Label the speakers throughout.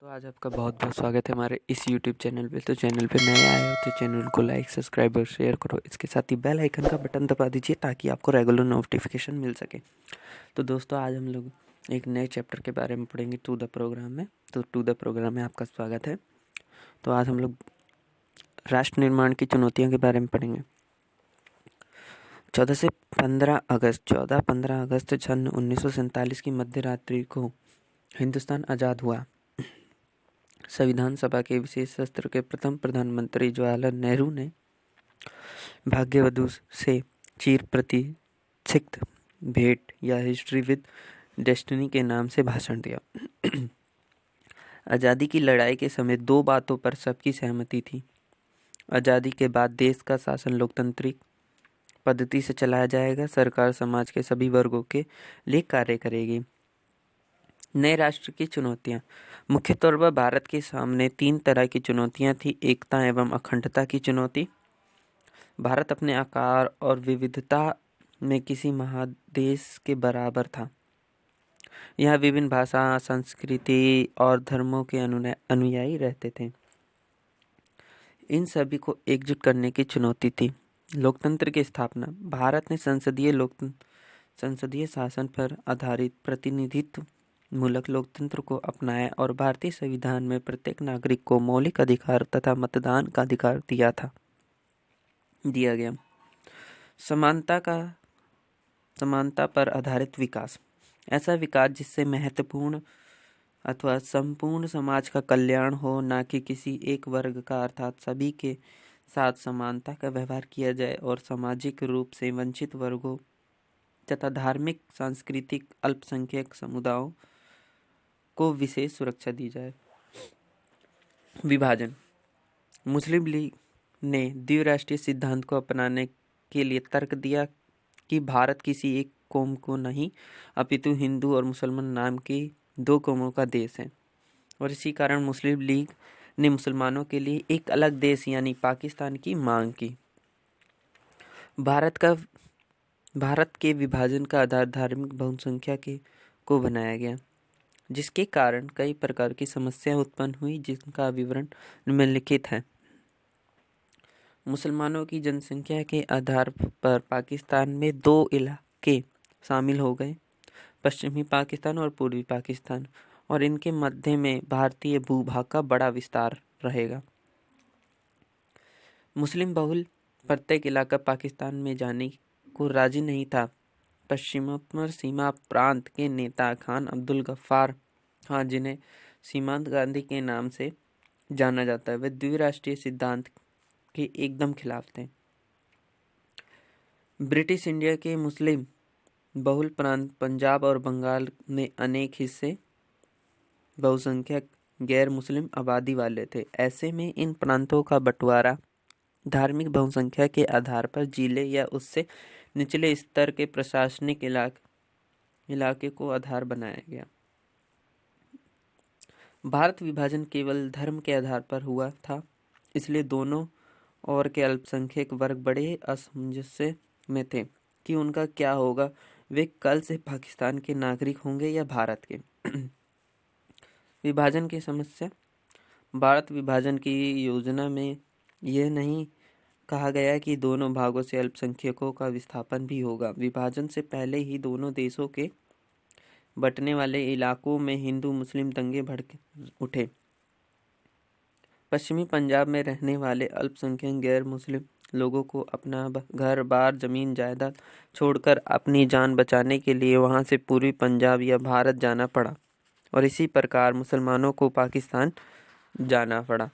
Speaker 1: तो आज आपका बहुत बहुत स्वागत है हमारे इस यूट्यूब चैनल पे। तो चैनल पे नए आए हो तो चैनल को लाइक, सब्सक्राइब और शेयर करो। इसके साथ ही बेल आइकन का बटन दबा दीजिए ताकि आपको रेगुलर नोटिफिकेशन मिल सके। तो दोस्तों, आज हम लोग एक नए चैप्टर के बारे में पढ़ेंगे टू द प्रोग्राम में। तो टू द प्रोग्राम में आपका स्वागत है। तो आज हम लोग राष्ट्र निर्माण की चुनौतियों के बारे में पढ़ेंगे। 14-15 अगस्त सन 1947 की मध्य रात्रि को हिंदुस्तान आज़ाद हुआ। संविधान सभा के विशेष सत्र के प्रथम प्रधानमंत्री जवाहरलाल नेहरू ने भाग्यवधु से चिर प्रतीक्षित भेंट या हिस्ट्री विद डेस्टिनी के नाम से भाषण दिया। आज़ादी की लड़ाई के समय दो बातों पर सबकी सहमति थी। आज़ादी के बाद देश का शासन लोकतांत्रिक पद्धति से चलाया जाएगा। सरकार समाज के सभी वर्गों के लिए कार्य करेगी। नए राष्ट्र की चुनौतियां। मुख्य तौर पर भारत के सामने 3 तरह की चुनौतियां थी। एकता एवं अखंडता की चुनौती। भारत अपने आकार और विविधता में किसी महादेश के बराबर था। यहाँ विभिन्न भाषा, संस्कृति और धर्मों के अनुयायी रहते थे। इन सभी को एकजुट करने की चुनौती थी। लोकतंत्र की स्थापना। भारत ने संसदीय शासन पर आधारित प्रतिनिधित्व मूलक लोकतंत्र को अपनाया और भारतीय संविधान में प्रत्येक नागरिक को मौलिक अधिकार तथा मतदान का अधिकार दिया गया। समानता पर आधारित विकास। ऐसा विकास जिससे महत्वपूर्ण अथवा संपूर्ण समाज का कल्याण हो, ना कि किसी एक वर्ग का, अर्थात सभी के साथ समानता का व्यवहार किया जाए और सामाजिक रूप से वंचित वर्गों तथा धार्मिक, सांस्कृतिक अल्पसंख्यक समुदायों को विशेष सुरक्षा दी जाए। विभाजन। मुस्लिम लीग ने द्विराष्ट्रीय सिद्धांत को अपनाने के लिए तर्क दिया कि भारत किसी एक कौम को नहीं अपितु हिंदू और मुसलमान नाम की 2 कौमों का देश है, और इसी कारण मुस्लिम लीग ने मुसलमानों के लिए एक अलग देश यानी पाकिस्तान की मांग की। भारत के विभाजन का आधार धार्मिक बहुसंख्या को बनाया गया, जिसके कारण कई प्रकार की समस्याएं उत्पन्न हुई, जिनका विवरण निम्नलिखित है। मुसलमानों की जनसंख्या के आधार पर पाकिस्तान में 2 इलाके शामिल हो गए, पश्चिमी पाकिस्तान और पूर्वी पाकिस्तान, और इनके मध्य में भारतीय भूभाग का बड़ा विस्तार रहेगा। मुस्लिम बहुल प्रत्येक इलाका पाकिस्तान में जाने को राजी नहीं था। पश्चिमोत्तर सीमा प्रांत के नेता खान अब्दुल गफ्फार खान, जिन्हें सीमांत गांधी के नाम से जाना जाता है, वे द्विराष्ट्रीय सिद्धांत के एकदम खिलाफ थे। ब्रिटिश इंडिया के मुस्लिम बहुल प्रांत पंजाब और बंगाल में अनेक हिस्से बहुसंख्यक गैर मुस्लिम आबादी वाले थे। ऐसे में इन प्रांतों का बंटवारा धार्मिक बहुसंख्या के आधार पर जिले या उससे निचले स्तर के प्रशासनिक इलाके को आधार बनाया गया। भारत विभाजन केवल धर्म के आधार पर हुआ था, इसलिए दोनों ओर के अल्पसंख्यक वर्ग बड़े असमंजस में थे कि उनका क्या होगा। वे कल से पाकिस्तान के नागरिक होंगे या भारत के। विभाजन की समस्या। भारत विभाजन की योजना में यह नहीं कहा गया कि दोनों भागों से अल्पसंख्यकों का विस्थापन भी होगा। विभाजन से पहले ही दोनों देशों के बंटने वाले इलाकों में हिंदू मुस्लिम दंगे भड़क उठे। पश्चिमी पंजाब में रहने वाले अल्पसंख्यक गैर मुस्लिम लोगों को अपना घर बार जमीन जायदाद छोड़कर अपनी जान बचाने के लिए वहां से पूर्वी पंजाब या भारत जाना पड़ा, और इसी प्रकार मुसलमानों को पाकिस्तान जाना पड़ा।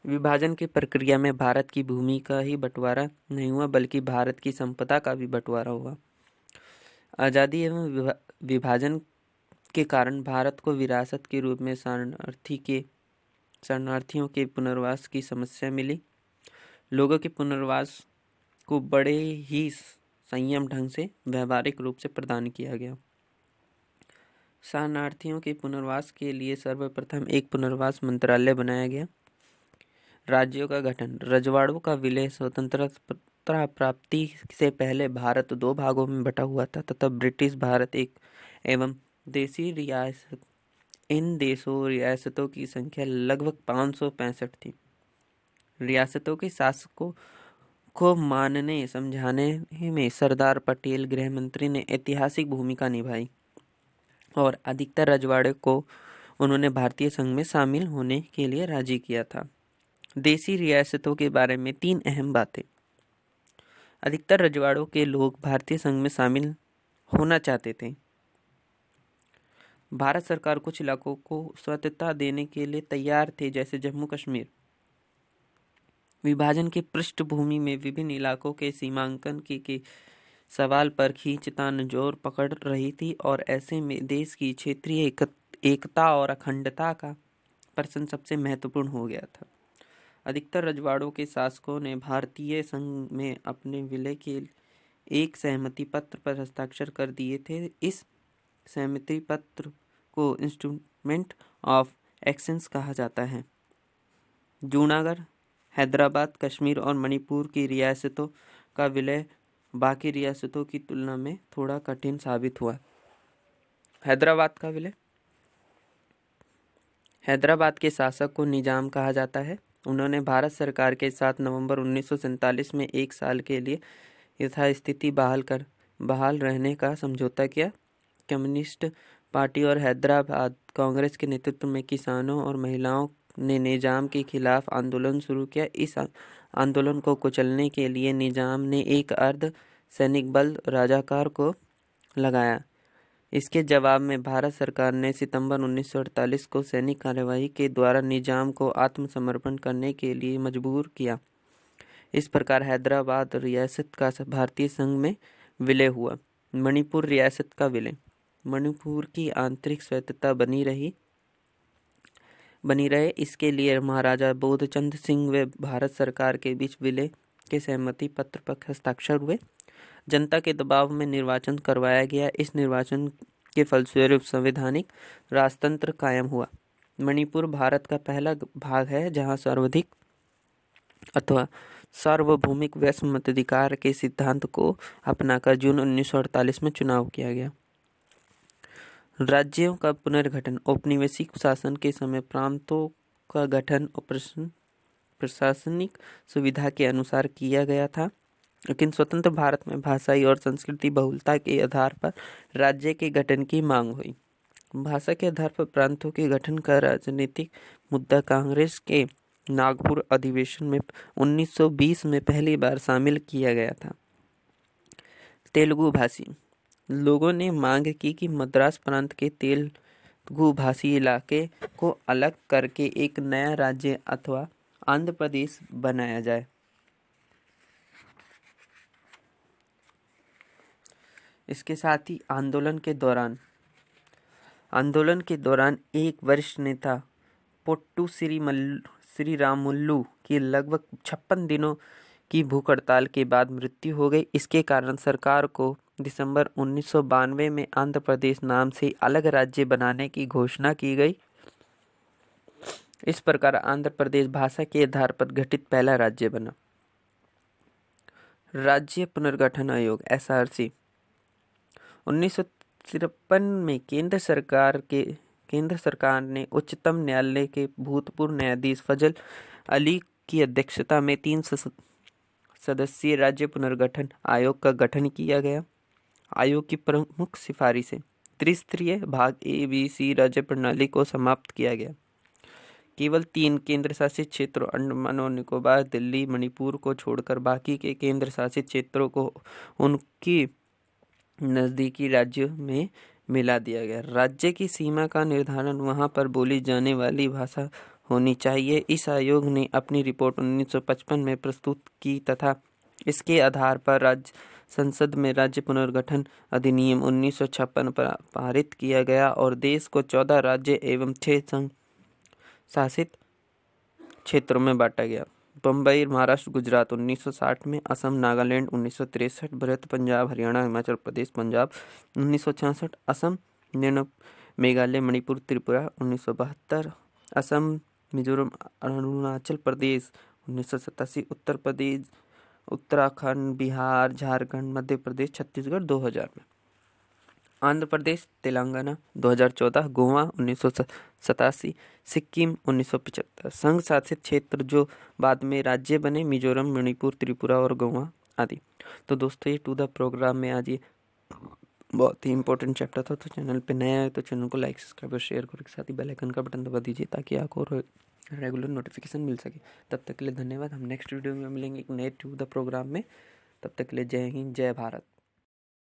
Speaker 1: विभाजन की प्रक्रिया में भारत की भूमि का ही बंटवारा नहीं हुआ, बल्कि भारत की संपदा का भी बंटवारा हुआ। आज़ादी एवं विभाजन के कारण भारत को विरासत के रूप में शरणार्थियों के पुनर्वास की समस्या मिली। लोगों के पुनर्वास को बड़े ही संयम ढंग से व्यावहारिक रूप से प्रदान किया गया। शरणार्थियों के पुनर्वास के लिए सर्वप्रथम एक पुनर्वास मंत्रालय बनाया गया। राज्यों का गठन। रजवाड़ों का विलय। स्वतंत्रता प्राप्ति से पहले भारत 2 भागों में बटा हुआ था तथा ब्रिटिश भारत एक एवं देसी रियासत इन देशों रियासतों की संख्या लगभग 565 थी। रियासतों के शासकों को मानने समझाने में सरदार पटेल गृह मंत्री ने ऐतिहासिक भूमिका निभाई और अधिकतर रजवाड़े को उन्होंने भारतीय संघ में शामिल होने के लिए राजी किया था। देसी रियासतों के बारे में 3 अहम बातें। अधिकतर रजवाड़ों के लोग भारतीय संघ में शामिल होना चाहते थे। भारत सरकार कुछ इलाकों को स्वतंत्रता देने के लिए तैयार थे, जैसे जम्मू कश्मीर। विभाजन की पृष्ठभूमि में विभिन्न इलाकों के सीमांकन के सवाल पर खींचतान जोर पकड़ रही थी और ऐसे में देश की क्षेत्रीय एकता और अखंडता का प्रश्न सबसे महत्वपूर्ण हो गया था। अधिकतर रजवाड़ों के शासकों ने भारतीय संघ में अपने विलय के एक सहमति पत्र पर हस्ताक्षर कर दिए थे। इस सहमति पत्र को इंस्ट्रूमेंट ऑफ एक्सेंस कहा जाता है। जूनागढ़, हैदराबाद, कश्मीर और मणिपुर की रियासतों का विलय बाकी रियासतों की तुलना में थोड़ा कठिन साबित हुआ। हैदराबाद का विलय। हैदराबाद के शासक को निजाम कहा जाता है। उन्होंने भारत सरकार के साथ नवंबर 1947 में 1 साल के लिए यथास्थिति बहाल रहने का समझौता किया। कम्युनिस्ट पार्टी और हैदराबाद कांग्रेस के नेतृत्व में किसानों और महिलाओं ने निजाम के खिलाफ आंदोलन शुरू किया। इस आंदोलन को कुचलने के लिए निजाम ने एक अर्ध सैनिक बल रजाकार को लगाया। इसके जवाब में भारत सरकार ने सितंबर 1948 को सैनिक कार्यवाही के द्वारा निजाम को आत्मसमर्पण करने के लिए मजबूर किया। इस प्रकार हैदराबाद रियासत का भारतीय संघ में विलय हुआ। मणिपुर रियासत का विलय। मणिपुर की आंतरिक स्वायत्तता बनी रहे, इसके लिए महाराजा बोधचंद सिंह व भारत सरकार के बीच विलय के सहमति पत्र पर हस्ताक्षर हुए। जनता के दबाव में निर्वाचन करवाया गया। इस निर्वाचन के फलस्वरूप संवैधानिक राजतंत्र कायम हुआ। मणिपुर भारत का पहला भाग है जहां सर्वाधिक अथवा सार्वभौमिक वैश्व मताधिकार के सिद्धांत को अपनाकर जून 1948 में चुनाव किया गया। राज्यों का पुनर्गठन। औपनिवेशिक शासन के समय प्रांतों का गठन प्रशासनिक सुविधा के अनुसार किया गया था, लेकिन स्वतंत्र भारत में भाषाई और संस्कृति बहुलता के आधार पर राज्य के गठन की मांग हुई। भाषा के आधार पर प्रांतों के गठन का राजनीतिक मुद्दा कांग्रेस के नागपुर अधिवेशन में 1920 में पहली बार शामिल किया गया था। तेलुगु भाषी लोगों ने मांग की कि मद्रास प्रांत के तेलुगु भाषी इलाके को अलग करके एक नया राज्य अथवा आंध्र प्रदेश बनाया जाए। इसके साथ ही आंदोलन के दौरान एक वरिष्ठ नेता पोट्टू श्रीरामुलु की लगभग 56 दिनों की भूख हड़ताल के बाद मृत्यु हो गई। इसके कारण सरकार को दिसंबर 1992 में आंध्र प्रदेश नाम से अलग राज्य बनाने की घोषणा की गई। इस प्रकार आंध्र प्रदेश भाषा के आधार पर गठित पहला राज्य बना। राज्य पुनर्गठन आयोग SRC 1953 में केंद्र सरकार ने उच्चतम न्यायालय के भूतपूर्व न्यायाधीश फजल अली की अध्यक्षता में 3 सदस्यीय राज्य पुनर्गठन आयोग का गठन किया गया। आयोग की प्रमुख सिफारिशें। त्रिस्तरीय भाग ABC राज्य प्रणाली को समाप्त किया गया। केवल 3 केंद्र शासित क्षेत्रों अंडमान और निकोबार, दिल्ली, मणिपुर को छोड़कर बाकी के केंद्र शासित क्षेत्रों को उनकी नज़दीकी राज्यों में मिला दिया गया। राज्य की सीमा का निर्धारण वहां पर बोली जाने वाली भाषा होनी चाहिए। इस आयोग ने अपनी रिपोर्ट 1955 में प्रस्तुत की तथा इसके आधार पर राज्य संसद में राज्य पुनर्गठन अधिनियम 1956 पर पारित किया गया और देश को 14 राज्य एवं 6 संघ शासित क्षेत्रों में बांटा गया। बम्बई, महाराष्ट्र, गुजरात 1960 में, असम, नागालैंड 1963, भारत, पंजाब, हरियाणा, हिमाचल प्रदेश, पंजाब 1966, असम, मेघालय, मणिपुर, त्रिपुरा 1972, असम, मिजोरम, अरुणाचल प्रदेश 1987, उत्तर प्रदेश, उत्तराखंड, बिहार, झारखंड, मध्य प्रदेश, छत्तीसगढ़ 2000 में। आंध्र प्रदेश, तेलंगाना 2014, गोवा 1987, सिक्किम 1975। संघ शासित क्षेत्र जो बाद में राज्य बने, मिजोरम, मणिपुर, त्रिपुरा और गोवा आदि। तो दोस्तों, ये टू द प्रोग्राम में आज ये बहुत ही इंपॉर्टेंट चैप्टर था। तो चैनल पे नया है तो चैनल को लाइक, सब्सक्राइब और शेयर करो, साथ ही बेल आइकन का बटन दबा दीजिए ताकि आपको रेगुलर नोटिफिकेशन मिल सके। तब तक के लिए धन्यवाद। हम नेक्स्ट वीडियो में मिलेंगे एक नए टू द प्रोग्राम में। तब तक के लिए जय हिंद, जय भारत।